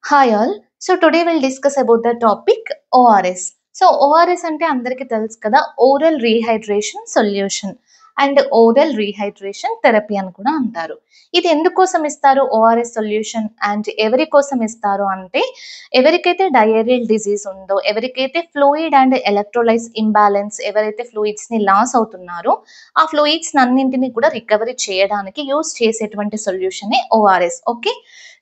Hi all. So today we'll discuss about the topic ORS. So ORS అంటే అందరికీ తెలుసు కదా, oral rehydration solution and oral rehydration therapy అని కూడా అంటారు. ఇది ఎందుకోసం ఇస్తారు ఓఆర్ఎస్ సొల్యూషన్ అండ్ ఎవరి కోసం ఇస్తారు అంటే, ఎవరికైతే డయేరియల్ డిజీజ్ ఉందో, ఎవరికైతే ఫ్లూయిడ్ అండ్ ఎలక్ట్రోలైట్స్ ఇంబ్యాలెన్స్, ఎవరైతే ఫ్లూయిడ్స్ని లాస్ అవుతున్నారో ఆ ఫ్లూయిడ్స్ అన్నింటినీ కూడా రికవరీ చేయడానికి యూస్ చేసేటువంటి సొల్యూషనే ఓఆర్ఎస్. ఓకే,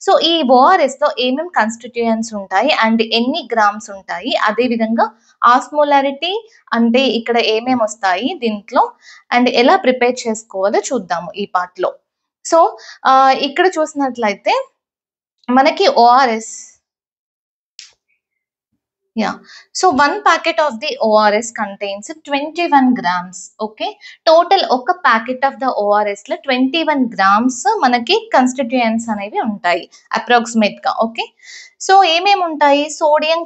సో ఈ ఓఆర్ఎస్లో ఏమేమి కాన్స్టిట్యూయెంట్స్ ఉంటాయి అండ్ ఎన్ని గ్రామ్స్ ఉంటాయి, అదేవిధంగా ఆస్మోలారిటీ అంటే ఇక్కడ ఏమేమి వస్తాయి దీంట్లో అండ్ ఎలా ప్రిపేర్ చేసుకోవాలో చూద్దాము ఈ పార్ట్లో. సో ఇక్కడ చూసినట్లయితే మనకి ORS, so one packet of the ORS contains 21 grams. Okay, total ఒక packet of the ORS లో 21 grams మనకి constituents అనేవి ఉంటాయి approximate గా. ఓకే, సో ఏమేమి ఉంటాయి, సోడియం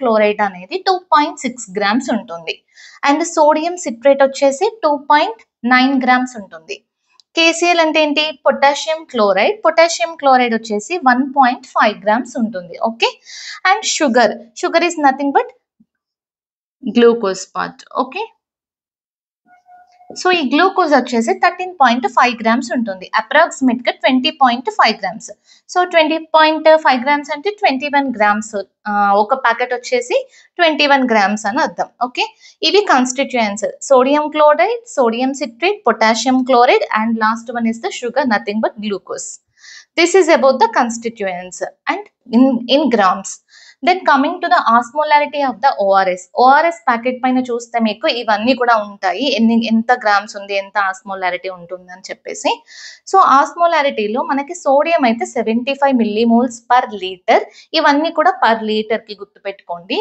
క్లోరైడ్ అనేది 2.6 grams ఉంటుంది అండ్ సోడియం సిట్రేట్ వచ్చేసి 2.9 grams ఉంటుంది. KCl అంటే ఏంటి, పొటాషియం క్లోరైడ్ వచ్చేసి 1.5 grams ఉంటుంది. Okay, and sugar is nothing but glucose part. Okay, so ఈ గ్లూకోజ్ వచ్చేసి 13.5 grams ఉంటుంది, అప్రాక్సిమేట్ గా 20.5 grams. సో 20.5 grams అంటే 21 grams, ఒక ప్యాకెట్ వచ్చేసి 21 grams అని అర్థం. ఓకే, ఇవి constituents, sodium chloride, sodium citrate, potassium chloride and last one is the sugar, nothing but glucose. This is about the constituents and in grams. Then coming to the osmolarity of the ORS packet పైన చూస్తే మీకు ఇవన్నీ కూడా ఉంటాయి, ఎంత grams ఉంది, ఎంత ఆస్మోలారిటీ ఉంటుంది అని చెప్పేసి. సో ఆస్మోలారిటీలో మనకి సోడియం అయితే 75 millimoles per liter, ఇవన్నీ కూడా పర్ లీటర్కి గుర్తుపెట్టుకోండి.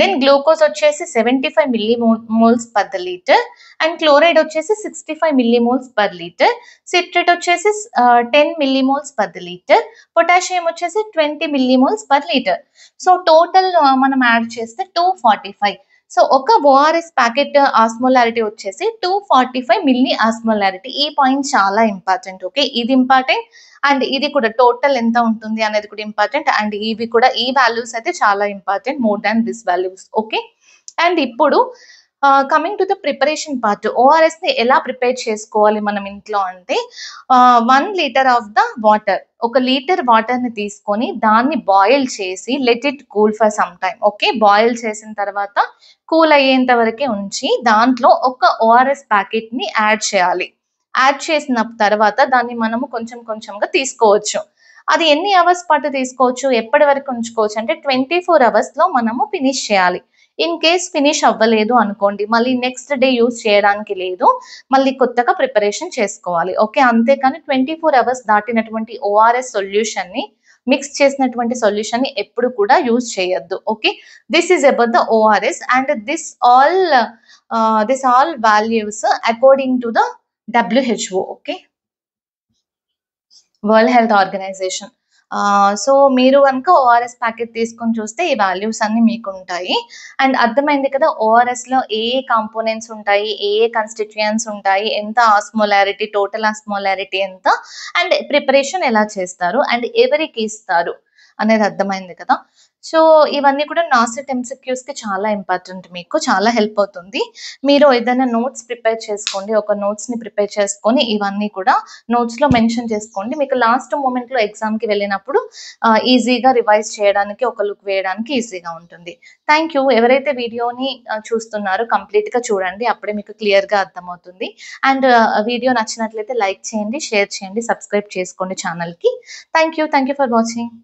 దెన్ గ్లూకోజ్ వచ్చేసి 75 millimoles per liter and chloride వచ్చేసి 65 millimoles per liter, సిట్రేట్ వచ్చేసి 10 millimoles per liter, పొటాషియం వచ్చేసి 20 millimoles per liter. So total మనం యాడ్ చేస్తే 245. సో ఒక ఓఆర్ఎస్ ప్యాకెట్ ఆస్మోలారిటీ వచ్చేసి 245 మిల్లీ ఆస్మోలారిటీ. ఈ పాయింట్ చాలా ఇంపార్టెంట్. ఓకే, ఇది ఇంపార్టెంట్ అండ్ ఇది కూడా టోటల్ ఎంత ఉంటుంది అనేది కూడా ఇంపార్టెంట్ అండ్ ఇవి కూడా ఈ వాల్యూస్ అయితే చాలా important, more than this values. Okay, and ఇప్పుడు coming to the preparation part, ఓఆర్ఎస్ని ఎలా ప్రిపేర్ చేసుకోవాలి మనం ఇంట్లో అంటే, 1 liter of the water, 1 liter వాటర్ని తీసుకొని దాన్ని బాయిల్ చేసి let it cool for some time. Okay, boil చేసిన తర్వాత కూల్ అయ్యేంత వరకే ఉంచి దాంట్లో ఒక ఓఆర్ఎస్ ప్యాకెట్ని యాడ్ చేయాలి. యాడ్ చేసిన తర్వాత దాన్ని మనము కొంచెం కొంచెంగా తీసుకోవచ్చు. అది ఎన్ని అవర్స్ పాటు తీసుకోవచ్చు, ఎప్పటి వరకు ఉంచుకోవచ్చు అంటే 24 hours మనము ఫినిష్ చేయాలి. ఇన్ కేస్ ఫినిష్ అవ్వలేదు అనుకోండి, మళ్ళీ నెక్స్ట్ డే యూజ్ చేయడానికి లేదు, మళ్ళీ కొత్తగా ప్రిపరేషన్ చేసుకోవాలి. ఓకే, అంతేకాని 24 hours దాటినటువంటి ఓఆర్ఎస్ సొల్యూషన్ని, మిక్స్ చేసినటువంటి సొల్యూషన్ని ఎప్పుడు కూడా యూజ్ చేయొద్దు. Okay, this is about the ORS and this all values according to the WHO. Okay, world health organisation. So మీరు కనుక ఓఆర్ఎస్ ప్యాకెట్ తీసుకొని చూస్తే ఈ వాల్యూస్ అన్ని మీకు ఉంటాయి అండ్ అర్థమైంది కదా, ఓఆర్ఎస్లో ఏ కాంపోనెంట్స్ ఉంటాయి, ఏ కాన్స్టిట్యూయెంట్స్ ఉంటాయి, ఎంత ఆస్మోలారిటీ, టోటల్ ఆస్మోలారిటీ ఎంత అండ్ ప్రిపరేషన్ ఎలా చేస్తారు అండ్ ఎవరికి ఇస్తారు అనేది అర్థమైంది కదా. సో ఇవన్నీ కూడా నాసెట్ MCQస్కి చాలా ఇంపార్టెంట్, మీకు చాలా హెల్ప్ అవుతుంది. మీరు ఏదైనా నోట్స్ ప్రిపేర్ చేసుకోండి, ఒక నోట్స్ని ప్రిపేర్ చేసుకొని ఇవన్నీ కూడా నోట్స్లో మెన్షన్ చేసుకోండి. మీకు లాస్ట్ మూమెంట్లో ఎగ్జామ్కి వెళ్ళినప్పుడు ఈజీగా రివైజ్ చేయడానికి, ఒక లుక్ వేయడానికి ఈజీగా ఉంటుంది. Thank you. ఎవరైతే వీడియోని చూస్తున్నారో కంప్లీట్గా చూడండి, అప్పుడే మీకు క్లియర్గా అర్థమవుతుంది. అండ్ వీడియో నచ్చినట్లయితే లైక్ చేయండి, షేర్ చేయండి, సబ్స్క్రైబ్ చేసుకోండి ఛానల్కి. Thank you for watching.